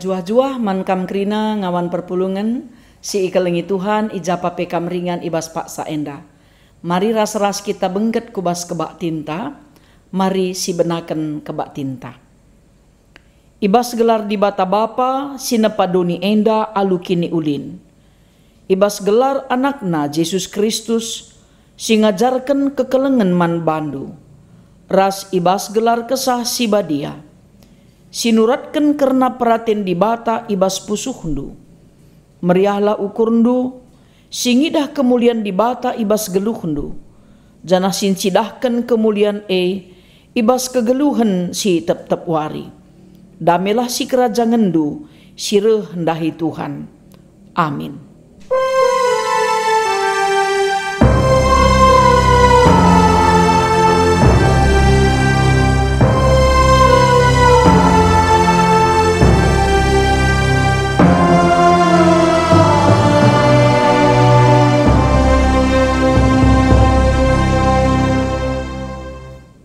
Juah-juah man kam krina ngawan perpulungan si ikelengi Tuhan ijapa pekam ringan ibas paksa enda. Mari ras-ras kita bengket kubas kebak tinta, mari si benaken kebak tinta. Ibas gelar di bata bapa sinepadoni enda alu kini ulin. Ibas gelar anakna Yesus Kristus si ngajarkan kekelengan man bandu. Ras ibas gelar kesah si badia. Sinuratkan karena peraten di bata ibas pusuhndu. Meriahlah ukurndu, singidah kemulian di bata ibas geluhndu. Janah sincidahkan kemulian ibas kegeluhan si tep-tep wari. Damelah si kerajangandu, sireh hendahi Tuhan. Amin.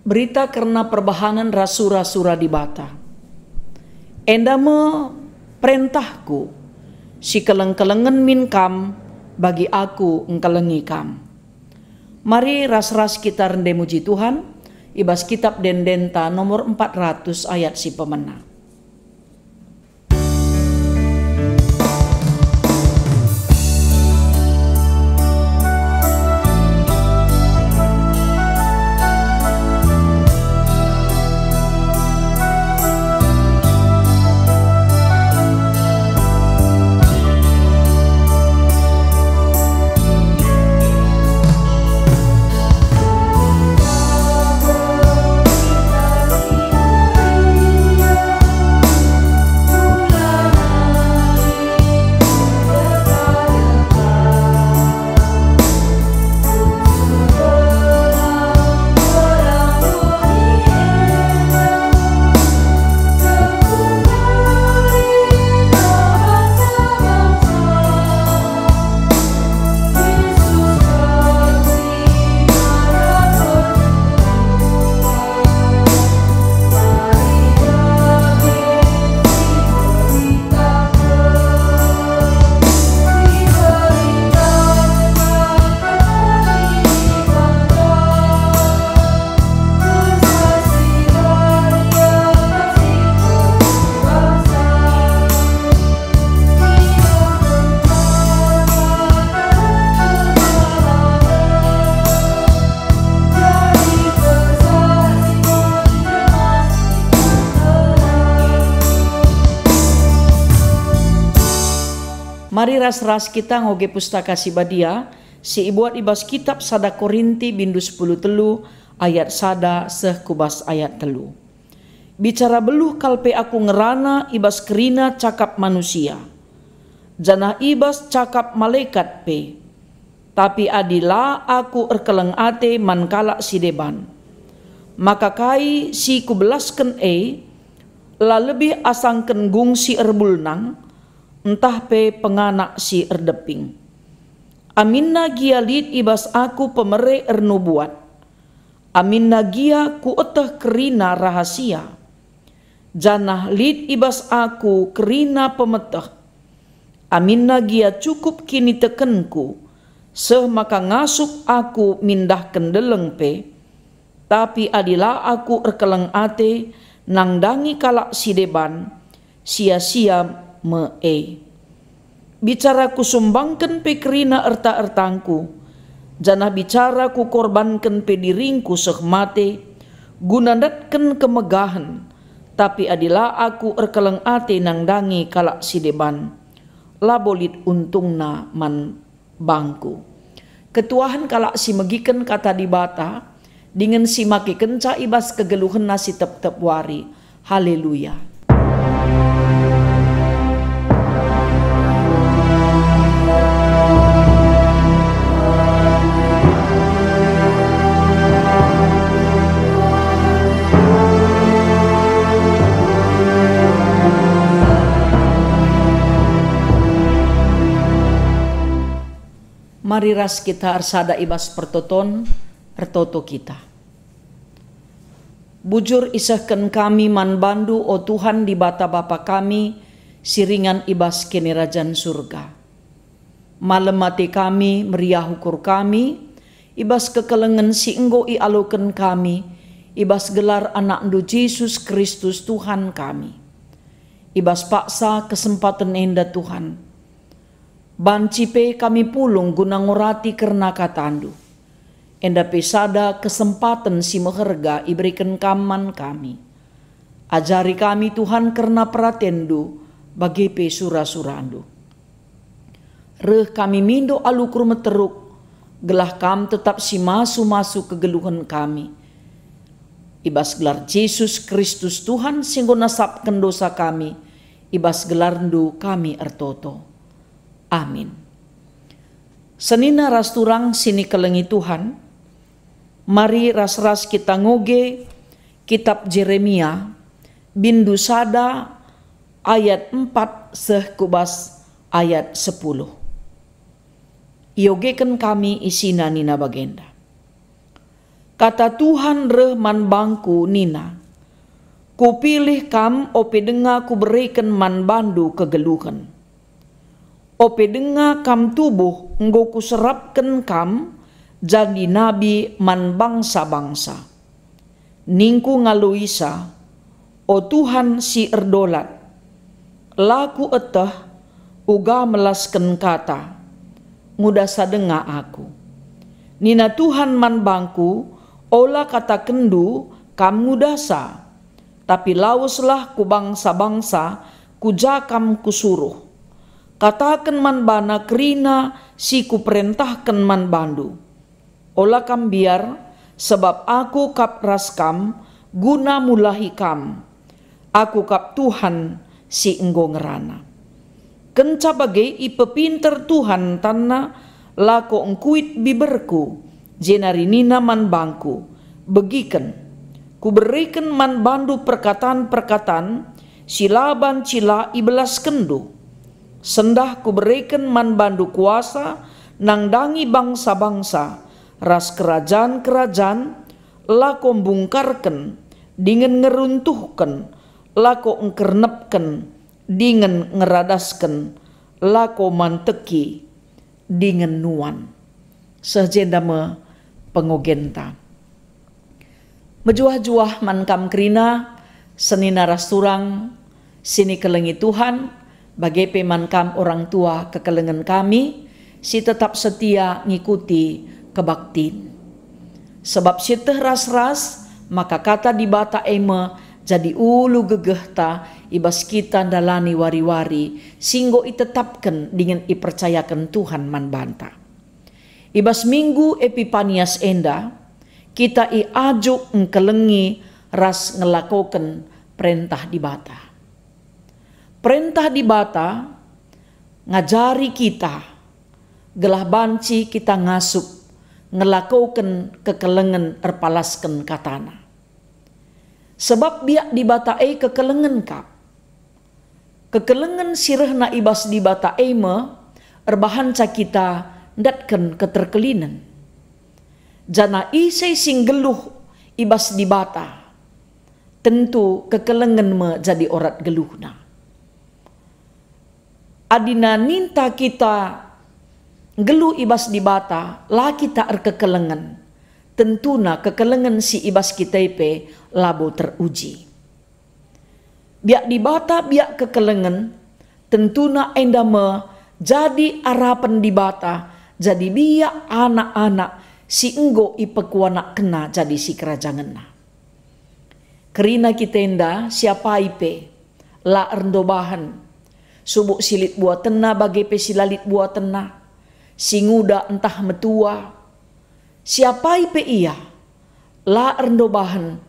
Berita karena perbahanan rasura-sura di bata. Endame perintahku, si keleng-kelengen min kam, bagi aku engkelengi kam. Mari ras-ras kita rende muji Tuhan, ibas kitab Dendenta nomor 400 ayat si pemena. Mari ras-ras kita ngoge pustaka si badia, si ibuat ibas kitab sada Korinti bindu 10 telu, ayat sada seh kubas ayat telu. Bicara beluh kalpe aku ngerana ibas kerina cakap manusia. Janah ibas cakap malaikat pe. Tapi adila aku erkeleng ate man kalak si deban. Maka kai si kubelasken la lebih asangken gung si erbulnang, entah pe penganak si erdeping. Aminna gia lid ibas aku pemere ernubuat. Aminna gia ku oteh kerina rahasia. Janah lid ibas aku kerina pemeteh. Aminna gia cukup kini tekenku. Seh maka ngasuk aku mindah kendeleng pe. Tapi adilah aku erkeleng ate nangdangi kalak si deban. Sia-sia bicara ku sumbangkan pe kerina erta-ertangku, janah bicara ku korbankan pe diringku seh mate, gunandatkan kemegahan, tapi adilah aku erkeleng ate nangdangi kalak si deban, labolit untungna man bangku. Ketuahan kalak si megiken kata di bata, dengan si maki kenca ibas kegeluhan nasi tep-tep wari, haleluya. Mari ras kita arsada ibas pertoton, pertoto kita. Bujur isahkan kami man bandu o Tuhan di bata bapa kami, siringan ibas kini rajan surga. Malam mati kami, meriah hukur kami, ibas kekelengan si enggo i aloken kami, ibas gelar anak ndu Yesus Kristus Tuhan kami. Ibas paksa kesempatan enda Tuhan. Bancipe kami pulung guna ngurati kerna katandu. Enda pesada kesempatan si meherga iberikan kaman kami. Ajari kami Tuhan kerna peratendu bagi pe sura-surandu. Reh kami mindo alukur meteruk, gelah kam tetap si masu-masu kegeluhan kami. Ibas gelar Yesus Kristus Tuhan singgo nasapkan dosa kami, ibas gelarndu kami ertoto. Amin. Senina ras turang sini kelengi Tuhan, mari ras-ras kita ngoge kitab Jeremia, bindu sada ayat 4 seh kubas ayat 10. Iogekan kami isina nina bagenda. Kata Tuhan rehman bangku nina, kupilih kam ope denga ku berikan man bandu kegeluhan. Ope denga kam tubuh nggo ku serapkan kam jadi nabi man bangsa-bangsa. Ningku ngaluisa, o Tuhan si erdolat, laku eteh uga melasken kata, nguda sadenga aku. Nina Tuhan man bangku, ola kata kendu kam ngudasa, tapi lauslah ku bangsa-bangsa ku jakam kusuruh. Katakan man bana kerina si ku perintahkan man bandu. Ola kam biar sebab aku kap raskam guna mulahi kam. Aku kap Tuhan si enggo ngerana. Kenca bagai ipepinter Tuhan tanah lako engkuit biberku jenari nina man bangku begiken ku berikan man bandu perkataan-perkataan silaban cila ibelas kendu sendah ku berikan man bandu kuasa nang dangi bangsa-bangsa ras kerajaan-kerajaan lako bungkarken dengan ngeruntuhken lako engkernepken dengan ngeradasken lako manteki dengan nuan sejenda me pengogenta mejuah-juah mankam kerina senina rasturang sini kelengi Tuhan bagai pemankam orang tua kekelengan kami si tetap setia ngikuti kebaktin sebab si teh ras-ras maka kata di bata ema jadi ulu gegehta ibas kita dalani wari-wari singgo itetapkan dengan ipercayakan Tuhan man banta. Ibas minggu Epipanias enda kita ajuk engkelengi ras ngelakoken perintah di bata. Perintah di bata ngajari kita gelah banci kita ngasup ngelakoken kekelengan erpalasken katana. Sebab biak di bata kekelengan kap. Kekelengan sirehna ibas di bata me erbahanca kita ndatken keterkelinan. Jana isai sing geluh ibas di bata. Tentu kekelengan me jadi orat geluhna. Adina ninta kita geluh ibas di bata la kita erkekelengan. Tentuna kekelengan si ibas kita ipe labo teruji. Biak di bata biak kekelengan tentuna enda me jadi harapan di bata jadi biak anak-anak si enggo ipekuanak kena jadi si kerajaan. Kerina kita enda siapa ipe la erdobahan subuk silit buat tena bagai pesilalit buat tena singuda entah metua siapa ipe iya la erdobahan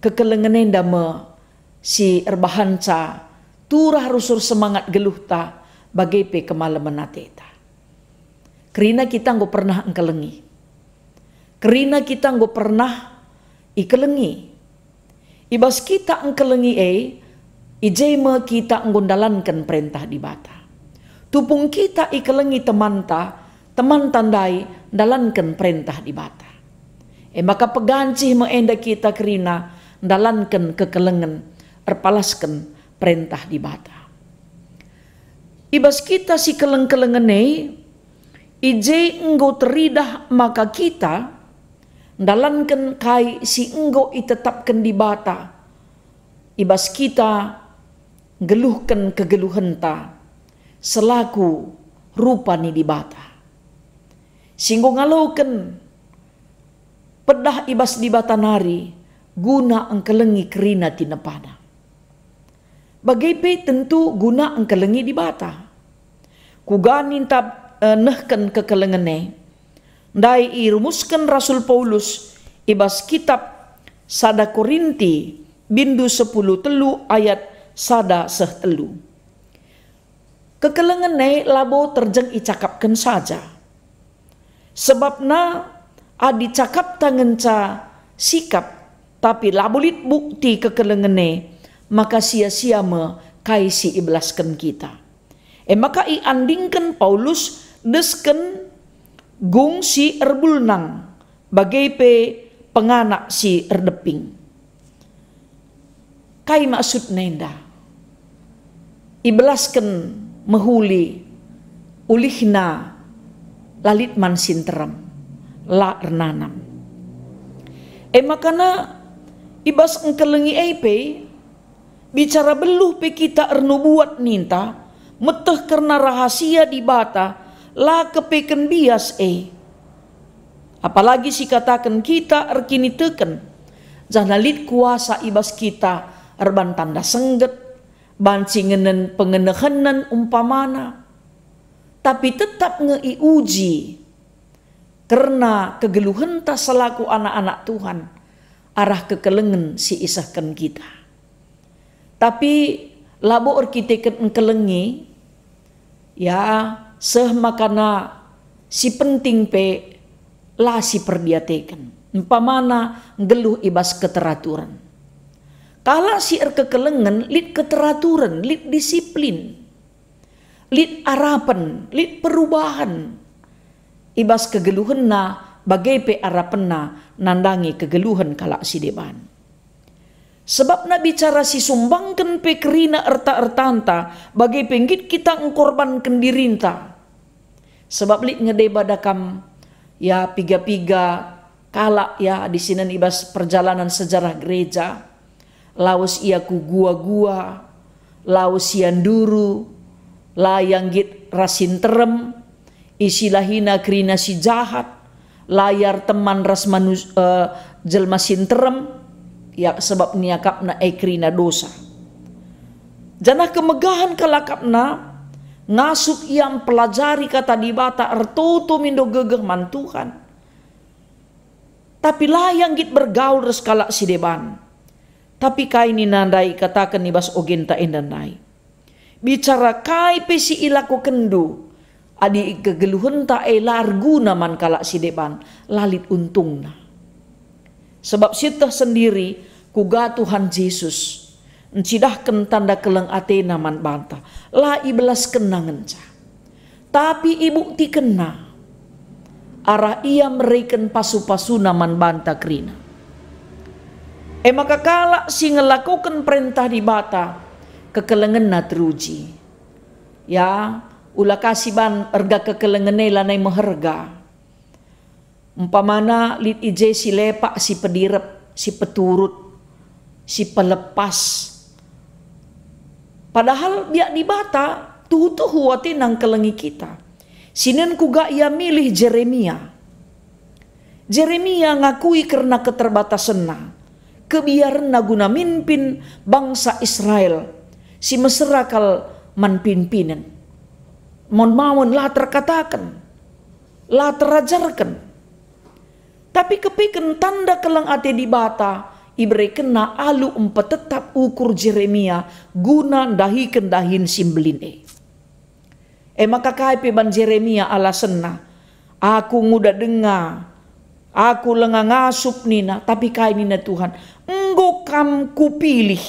kekelengan enda me si erbahanca turah rusur semangat geluhta bagai pe kemalaman ateta. Kerina kita nggo pernah engkelengi. Kerina kita nggo pernah ikelengi. Ibas kita engkelengi ijeme kita nggondalankan perintah di bata. Tupung kita ikelengi teman tandai dalankan perintah di bata. Maka pegancih meenda kita kerina dalankan kekelengan erpalaskan perintah di bata. ibas kita si keleng-kelengene, ije enggo teridah maka kita, dalankan kai si enggo itetapkan di bata, ibas kita geluhkan kegeluhenta, selaku rupani di bata. Singgo ngalaukan pedah ibas di bata nari, guna engkelengi kerina tinepana. Bagaipe tentu guna engkelengi di bata. Kuganin tab nehken kekelengene. Dai irumuskan Rasul Paulus ibas kitab sada Korinti bindu 10 telu ayat sada seh telu. Kekelengene labo terjeng icakapkan saja. Sebabna adi cakap tangenca sikap tapi labulit bukti kekelengene, maka sia-sia me kaisi iblaskan kita. Maka iandingkan Paulus desken gung si erbulnang bagai pe penganak si erdeping. Kai maksud nenda iblaskan mehuli ulihna lalit man sinteram la ernanam. Makana ibas engkelengi eipe bicara beluh pe kita ernu buat ninta meteh karena rahasia di bata la kepeken bias apalagi si katakan kita erkini teken janalit kuasa ibas kita erban tanda sengget bancingenen pengenehenan umpamana tapi tetap ngeiuji karena kegeluhan ta selaku anak-anak Tuhan arah kekelengen si isahkan kita. Tapi labo orkiteken engkelengi ya seh makana si penting pe la si perdiateken umpamana geluh ibas keteraturan. Kala si kekelengen lit keteraturan, lit disiplin, lit arapan, lit perubahan. Ibas kegeluhan na bagai pe arapan na nandangi kegeluhan kalak si deban. Sebab na bicara si sumbangkan pe kerina erta-ertanta bagai penggit kita ngkorbankan dirinta. Sebab lit ngedeba dakam ya piga-piga kalak ya di sini ibas perjalanan sejarah gereja. Lawas ia ku gua-gua, lawas yanduru, layang git rasin terem, isilahina kerina si jahat, layar teman ras jelma sinterem, ya sebab niakapna kerina dosa. Janah kemegahan kalakapna, ngasuk yang pelajari kata di bata ertoto mindo gegeh man Tuhan. Tapi layang git bergaul res kalak si deban. Tapi kai ni nandai katakan ni bas ogenta endandai. Bicara kai pesi ilaku kendu. Adi kegeluhan ta largu naman kalak si depan lalit untungna. Sebab sitah sendiri kuga Tuhan Yesus encidahkan tanda keleng ate naman banta. La ibelas kenangan ca. Tapi ibu ti kena. Arah ia mereken pasu-pasu naman banta krina. Maka kalak si ngelakukan perintah di bata kekelengen na teruji. Ya, ulah kasiban erga kekelengen lanai meherga. Umpamana lit ije si lepak, si pedirep, si peturut, si pelepas. Padahal biak di bata tuh huwati nang kelengi kita. Sinen kuga ia milih Jeremia. Jeremia ngakui karena keterbatasanna. Kebiaran guna mimpin bangsa Israel si meserakal man pimpinan mon mawon lah terkatakan lah terajarkan tapi kepiken tanda kelang ate di bata ibre kena alu empat tetap ukur Jeremia guna dahi kendahin simbelin maka kaipe ban Jeremia alasenna aku muda dengar aku lenga ngasup nina tapi kai nina Tuhan enggo kam kupilih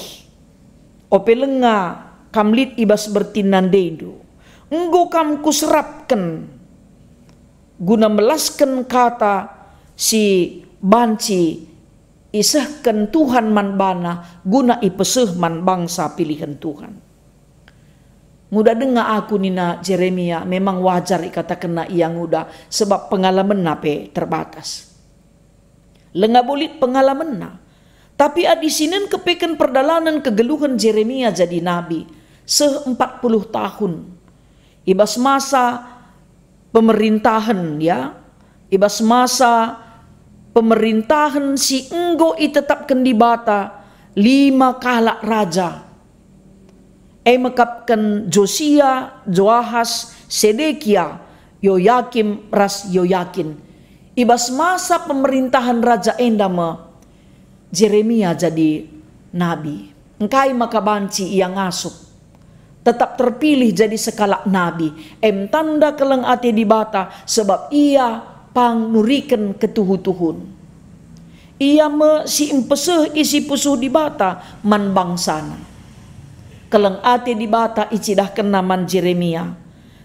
ope lenga kam lit ibas bertinan dedu enggo kam kuserapkan guna melaskan kata si banci isahkan Tuhan man bana guna ipeseh man bangsa pilihan Tuhan. Nguda dengar aku nina Jeremia, memang wajar ikata kena ia nguda sebab pengalaman nape terbatas. Lenga bolit pengalaman na. Tapi adi sinen kepeken perdalanan kegeluhan Jeremia jadi nabi 40 tahun. Ibas masa pemerintahan ya. Ibas masa pemerintahan si enggo itetapkan di bata 5 kalak raja. Mekapkan Josia, Joahas, Sedekia, Yoyakim, ras Yoyakin. Ibas masa pemerintahan Raja Endama, Jeremia jadi nabi. Engkai maka banci ia ngasup. Tetap terpilih jadi sekala nabi. Tanda keleng ate di bata sebab ia pang nuriken ketuhu-tuhun. Ia si empeseh isi pusuh di bata man bangsana. Keleng ate di bata icidah kenaman Jeremia.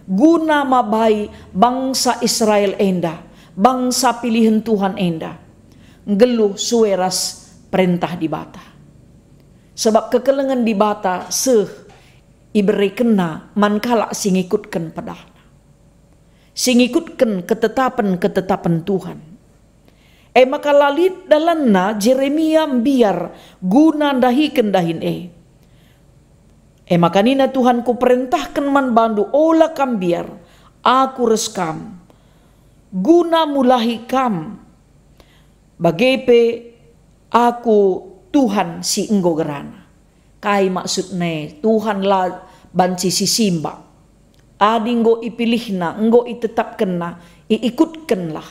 Guna mabai bangsa Israel enda. Bangsa pilihan Tuhan enda. Geluh sueras perintah di bata. Sebab kekelengan di bata iberi kena mankala singikutkan pedahna. Singikutkan ketetapan Tuhan. Maka lalit dalanna Jeremia biar guna dahiken dahin maka nina Tuhan ku perintahkan man bandu ola kam biar aku reskam guna mulahi kam bagepe aku Tuhan si enggo gerana. Kai maksudnya Tuhan lah banci si simba. Adi enggo ipilihna, enggo itetapkenna, iikutkenlah.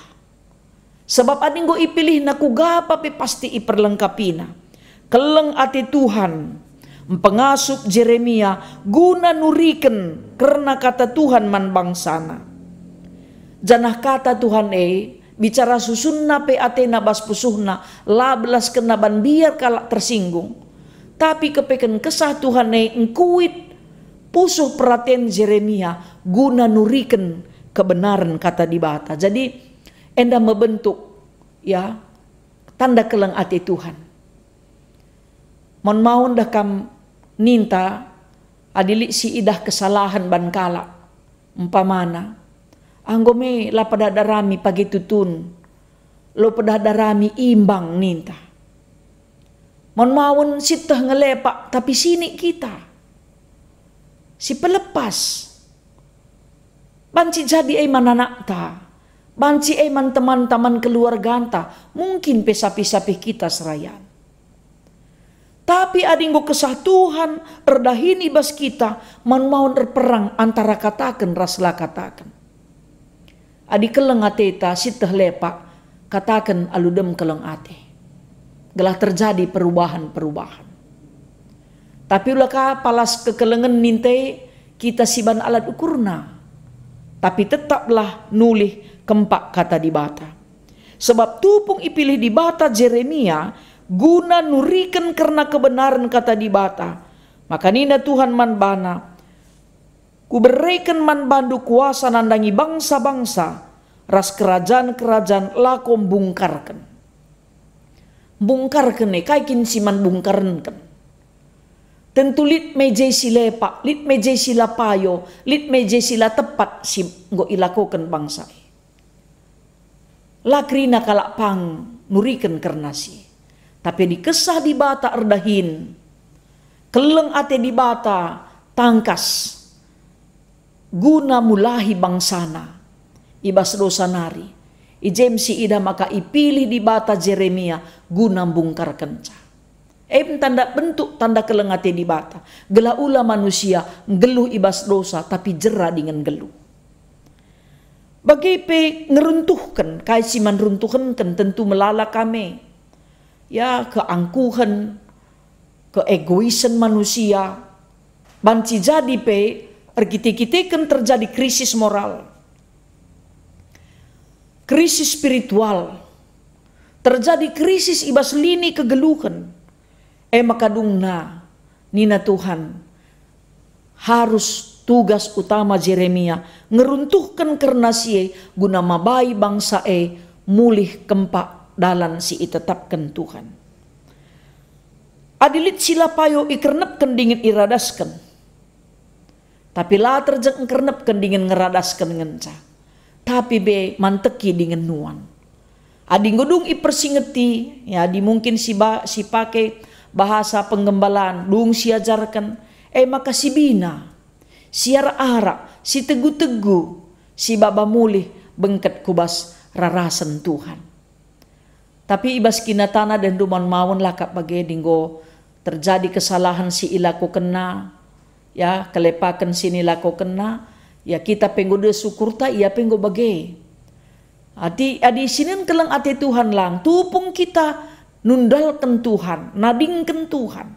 Sebab adi enggo ipilihna ku gapa pe pasti iperlengkapina. Keleng ati Tuhan pengasup Jeremia guna nuriken karena kata Tuhan man bangsana. Janah kata Tuhan bicara susunna pe atena bas pusuhna lablas kenaban biar kalak tersinggung. Tapi kepeken kesah Tuhan engkuit pusuh perhatian Jeremia guna nuriken kebenaran kata di bata. Jadi enda membentuk ya tanda keleng ati Tuhan. Mon maun dah kam ninta adili si idah kesalahan ban kala umpamana anggome la pada darami pagi tutun lo pada darami imbang ninta mon maun sitah ngelepak tapi sini kita si pelepas banci jadi anak ta banci man teman-teman keluarga ta mungkin pesapi-sapi kita serayan. Tapi adinggo kesah Tuhan erdahini bas kita man maun erperang antara katakan raslah katakan. Adi keleng ateta sitah lepak katakan aludem keleng ate. Gelah terjadi perubahan-perubahan. Tapi ulaka palas kekelengan ninte kita siban alat ukurna. Tapi tetaplah nulih kempak kata di bata. Sebab tupung ipilih di bata Jeremia guna nuriken karena kebenaran kata di bata. Maka nina Tuhan man bana. Ku berikan man bandu kuasa nandangi bangsa-bangsa. Ras kerajaan-kerajaan lakom bungkarkan. Bungkarkan kaikin si man bungkarkan. Tentu lit meje si lepak, lit meje si lapayo, lit meje si la tepat si go ilakokan bangsa. Lakrina kalak pang nuriken karena si. Tapi dikesah di bata erdahin. Keleng ate di bata tangkas. Guna mulahi bangsana. Ibas dosa nari. Ijem si ida maka ipilih di bata Jeremia guna bungkar kenca. Tanda bentuk tanda keleng ate di bata. Gela ula manusia geluh ibas dosa tapi jera dengan geluh. Bagipe ngeruntuhkan. Kai si man runtuhkan tentu melala kami. Ya keangkuhan, keegoisan manusia, banci jadi pe, erkite-kite kan terjadi krisis moral, krisis spiritual, terjadi krisis ibas lini kegeluhan. Maka dungna, nina Tuhan, harus tugas utama Jeremia, ngeruntuhkan karena sie, guna mabai bangsa mulih kempak dalan si itetapkan Tuhan. Adilit sila payo ikernepkan dingin iradaskan. Tapi la terjeng kernep dengan ngeradaskan ngenca. Tapi be manteki dengan nuan. Adi ngudung ipersingeti, ya di mungkin si pakai bahasa penggembalaan, dung si ajarkan, maka si bina, siar arak, si tegu-tegu, si baba mulih bengket kubas rarasan Tuhan. Tapi ibas kinatana dan duman mawon lakap bagai dinggo terjadi kesalahan si ilaku kena, ya kelepakan sini laku kena, ya kita penggoda syukur ta ia penggo bagai. Adi sinin keleng ati Tuhan lang, tupung kita nundalkan Tuhan, nadingkan Tuhan.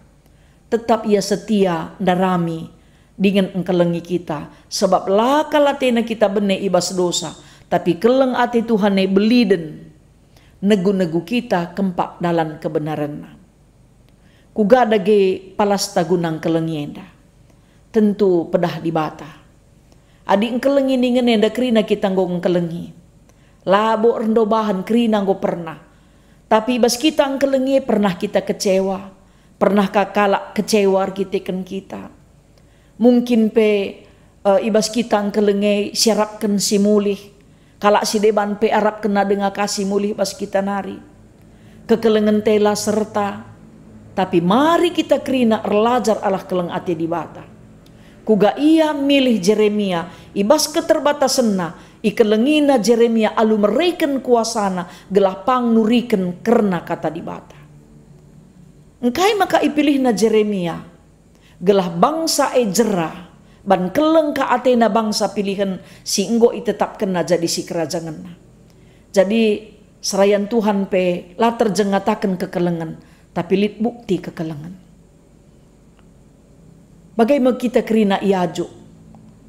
Tetap ia setia darami dengan engkelengi kita. Sebab laka latena kita bene ibas dosa, tapi keleng ati Tuhan ne beliden negu-negu kita kempak dalam kebenaran. Kuga dage palas tagunang kelengienda. Tentu pedah di bata. Adi engkelengi ningen enda krina kita nggo engkelengi. Labo rendo bahan krina nggo pernah. Tapi bas kita engkelengi pernah kita kecewa. Pernah kakalak kecewa arkiteken kita. Mungkin pe ibas kita engkelengi syarapkan si mulih. Kalak si deban pe arab kena dengar kasih mulih bas kita nari. Kekelengan tela serta. Tapi mari kita krina erlajar Allah keleng ati di bata. Kuga ia milih Jeremia ibas keterbatasanna ikelengina Jeremia alu mereken kuasana gelapang nuriken karena kata di bata. Engkai maka ipilihna Jeremia gelah bangsa jera ban keleng ka atena bangsa pilihan si enggo itetapkan jadi si kerajaan. Jadi serayan Tuhan pe la terjengatakan kekelengan. Tapi lit bukti kekelengan. Bagaimana kita kerina iaju?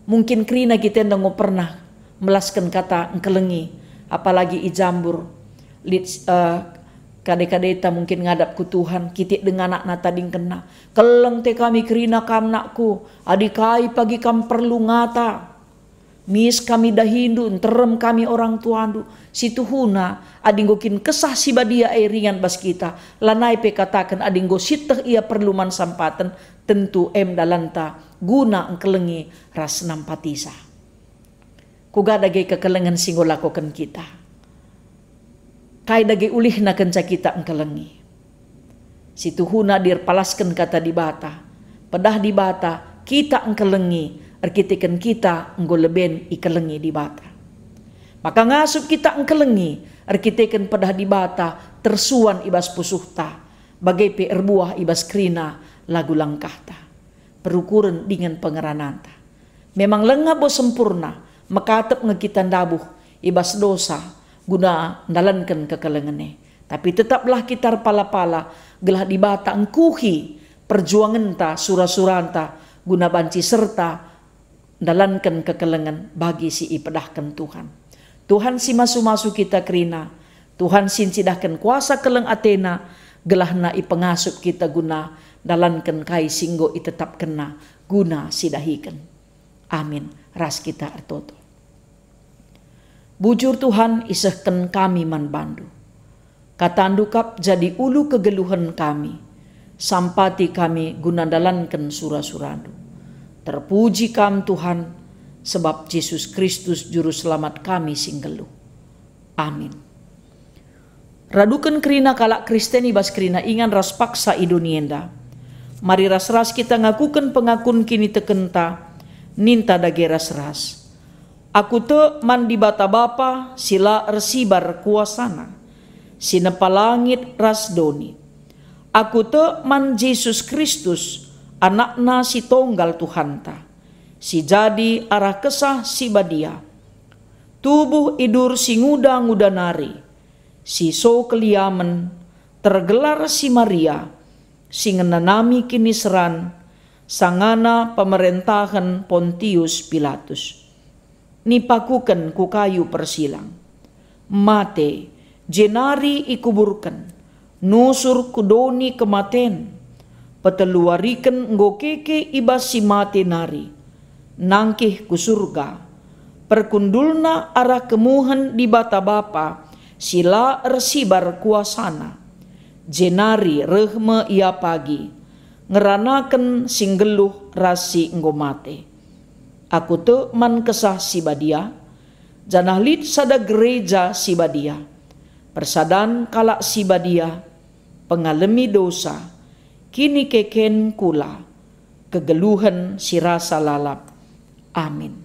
Mungkin kerina kita ndango pernah melaskan kata engkelengi. Apalagi ijambur. Lit kade-kadeta mungkin ngadap ku Tuhan. Kitik dengan anak tading kena. Keleng te kami kerina kamnakku. Adikai pagi kam perlu ngata. Mis kami dahindu, terem kami orang tuandu. Situhuna adinggokin kesah si badia ringan bas kita. Lanai pe katakan adinggo siteh ia perlu man sampatan. Tentu dalanta guna engkelengi ras nampatisa. Kuga dage kekelengan singgo lakokan kita. Kai dage ulih na kenca kita engkelengi. Situhuna dirpalaskan kata di bata. Pedah di bata kita engkelengi. Arkiteken kita enggo leben ikelengi di bata. Maka ngasup kita engkelengi. Arkiteken pedah di bata tersuan ibas pusuhta. Bagai pe erbuah ibas krina lagu langkahta. Perukuran dengan pengerananta. Memang lengah bo sempurna. Makatep ngekitan dabuh ibas dosa. Guna ndalankan kekelengane. Tapi tetaplah kita pala-pala. Gelah di bata engkuhi perjuangan ta surah-suranta. Guna banci serta dalankan kekelengan bagi si ipedahkan Tuhan. Tuhan si masu-masu kita kerina. Tuhan sin cidahkan kuasa keleng atena. Gelahna ipengasup kita guna. Dalankan kai singgo itetap kena. Guna sidahikan. Amin. Ras kita artoto. Bujur Tuhan isehken kami man bandu. Katandukap jadi ulu kegeluhan kami. Sampati kami guna dalankan surah-suradu. Terpuji kam Tuhan, sebab Yesus Kristus juru selamat kami singgelu. Amin. Radukan kerina kalak Kristeni bas kerina ingan ras paksa idunienda. Mari ras-ras kita ngakukan pengakun kini tekenta, ninta dage ras-ras. Aku te man di bata bapa sila ersibar kuasana, sinepa langit ras doni. Aku te man Yesus Kristus, anakna si tonggal Tuhanta, si jadi arah kesah si badia, tubuh idur si nguda-nguda nari, si so keliamen, tergelar si Maria, si ngenanami kini seran, sangana pemerintahan Pontius Pilatus. Nipakukan ku kayu persilang, mate jenari ikuburkan, nusur kudoni kematen, peteluariken ngokeke ibas si mati nari, nangkih ku surga, perkundulna arah kemuhan di bata bapa, sila ersibar kuasana, jenari rehme ia pagi, ngeranaken singgeluh rasi ngomate. Aku te man kesah sibadia, janah lid sada gereja sibadia, persadan kalak sibadia, pengalami dosa, kini keken kula, kegeluhan si rasa lalap. Amin.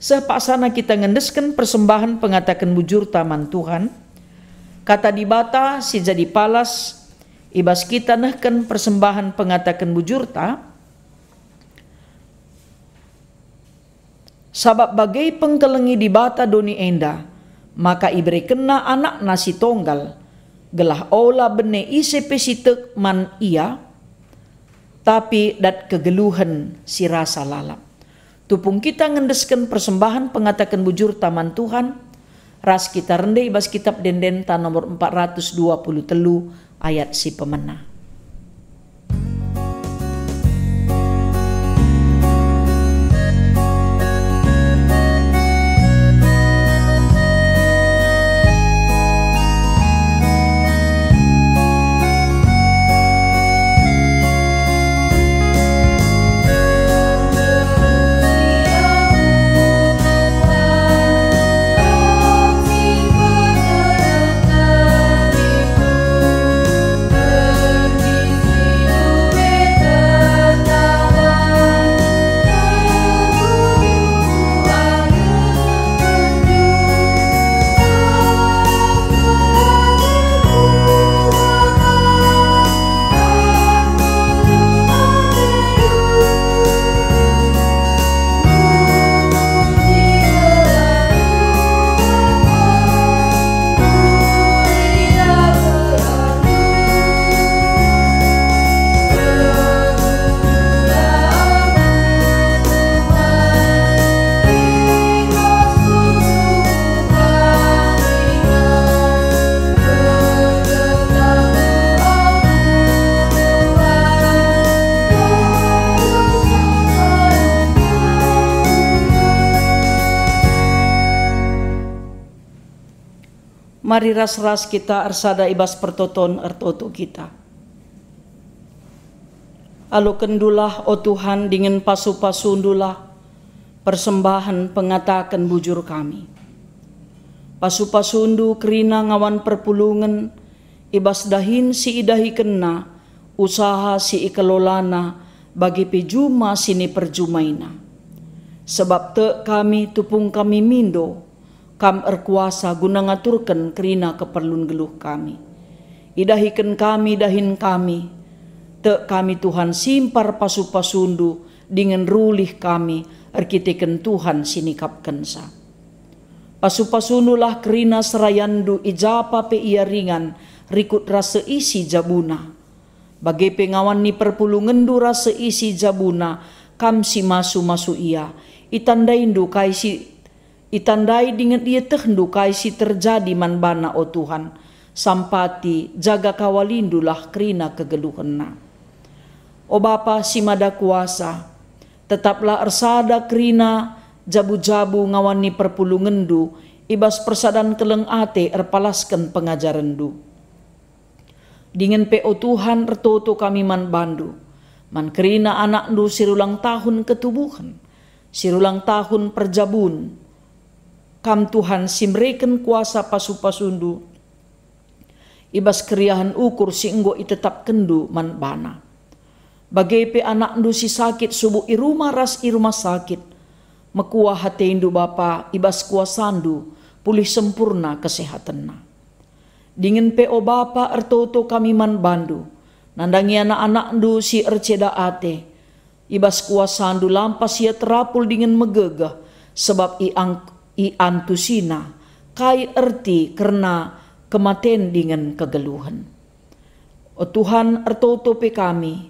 Sepaksana kita ngendeskan persembahan pengatakan bujur taman Tuhan, kata dibata si jadi palas, ibas kita nehken persembahan pengatakan bujur ta, sabab bagai pengkelengi dibata doni enda, maka ibere kena anak nasi tonggal, gelah ola bene ise pesitek man ia, tapi dat kegeluhan si rasa lalap. Tupung kita ngendeskan persembahan pengatakan bujur taman Tuhan, ras kita rendai bas kitab Dendenta nomor 423 ayat si pemena. Mari ras-ras kita arsada ibas pertoton ertoto kita. Alo kendulah o Tuhan dengan pasu-pasundulah persembahan pengatakan bujur kami. Pasu-pasundu kerina ngawan perpulungan ibas dahin si idahi kena usaha si ikelolana bagi pejuma sini perjumaina. Sebab te kami tupung kami mindo kam erkuasa guna ngaturkan kerina keperluan geluh kami. Idahikan kami dahin kami, te kami Tuhan simpar pasu-pasundu dengan rulih kami erkiteken Tuhan sinikapkan sa. Pasu-pasundulah kerina serayandu ijapa pe ia ringan rikut rasa isi jabuna. Bagai pengawan ni perpulungendu rasa isi jabuna kam si masu-masu ia itandaindu kaisi itandai dengan dia tehndu kaisi terjadi manbana o Tuhan, sampati jaga kawalindulah kerina kegeluhena. O Bapa si mada kuasa, tetaplah ersada kerina jabu-jabu ngawani perpulungendu, ibas persadan keleng ate erpalaskan pengajarandu. Dengan PO Tuhan ertoto kami man bandu, man kerina anakdu sirulang tahun ketubuhan, sirulang tahun perjabun, kam Tuhan simreken kuasa pasu-pasundu, ibas keriahan ukur si enggo itetap kendu man bana. Bagai pe anak ndu si sakit subuh irumah ras irumah sakit, mekuah hati indu Bapa ibas kuasandu pulih sempurna kesehatanna. Dingin pe o Bapa ertoto kami man bandu, nandangi anak-anak ndu si erceda ate, ibas kuasandu lampas ia terapul dingin megegah, sebab i antusina kai erti karena kematian dengan kegeluhan. O Tuhan ertoto pe kami,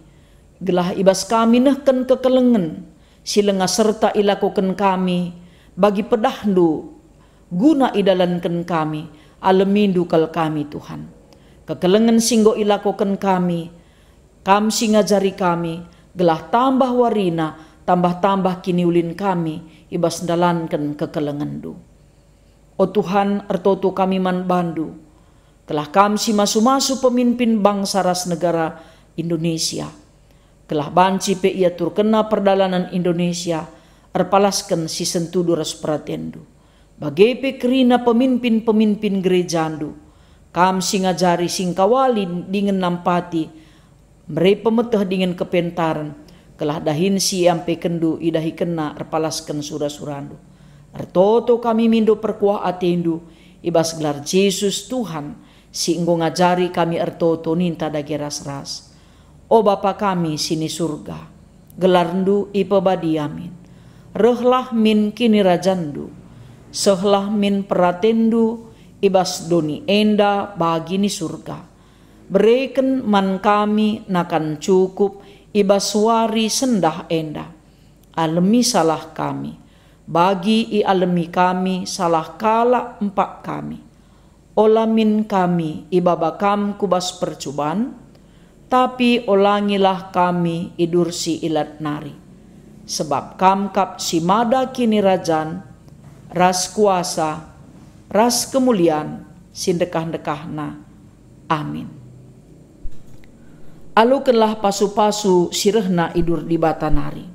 gelah ibas kami nehken kekelengen, silenga serta ilakukan kami, bagi pedahdu guna idalankan kami, alemindu kal kami Tuhan. Kekelengen singgo ilakukan kami, kam singajari kami, gelah tambah warina, tambah-tambah kini ulin kami, ibas dalankan kekelengendu. O Tuhan ertoto kami man bandu, telah kami si masu-masu pemimpin bangsa ras negara Indonesia, telah banci pe ia turkena perdalanan Indonesia, erpalaskan si sentudu ras pratendu. Bagai pekerina pemimpin-pemimpin gerejandu, kam singajari singkawalin dengan nampati, mereka pemeteh dengan kepentaran, kelah dahin si ampe kendu idahi kena erpalaskan surah-surandu. Ertoto kami mindo perkuah atendu, ibas gelar Yesus Tuhan, si enggo ngajari kami ertoto ninta dagi ras-ras. O Bapa kami sini surga, gelarndu ipebadi amin. Rehlah min kini rajandu, sehlah min peratendu, ibas doni enda bagi ni surga. Bereken man kami nakan cukup, ibas wari sendah enda. Alemi salah kami, bagi i alemi kami salah kala empak kami. Olamin kami ibabakam kubas percobaan, tapi olangilah kami idursi ilat nari. Sebab kamkap si mada kini rajan, ras kuasa, ras kemuliaan, sindekah-dekahna. Amin. Alukenlah pasu-pasu sirehna idur di batanari.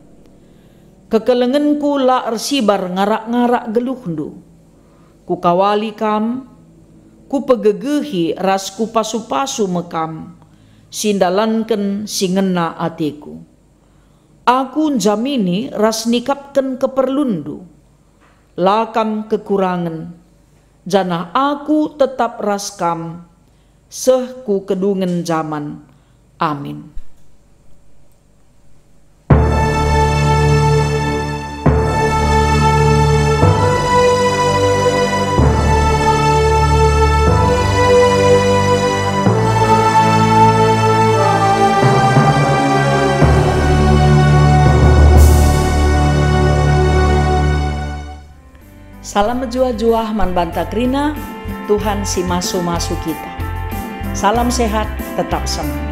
Kekelengenku la ersibar ngarak-ngarak geluhndu. Ku kawali kam, ku pegegehi ras ku pasu-pasu mekam, sindalanken singena atiku. Aku jamini ras nikapken keperlundu, lakam kekurangan, janah aku tetap raskam, seh ku kedungen zaman. Amin. Salam menjuah-juah man bantak rina, Tuhan si masu-masu kita. Salam sehat, tetap semangat.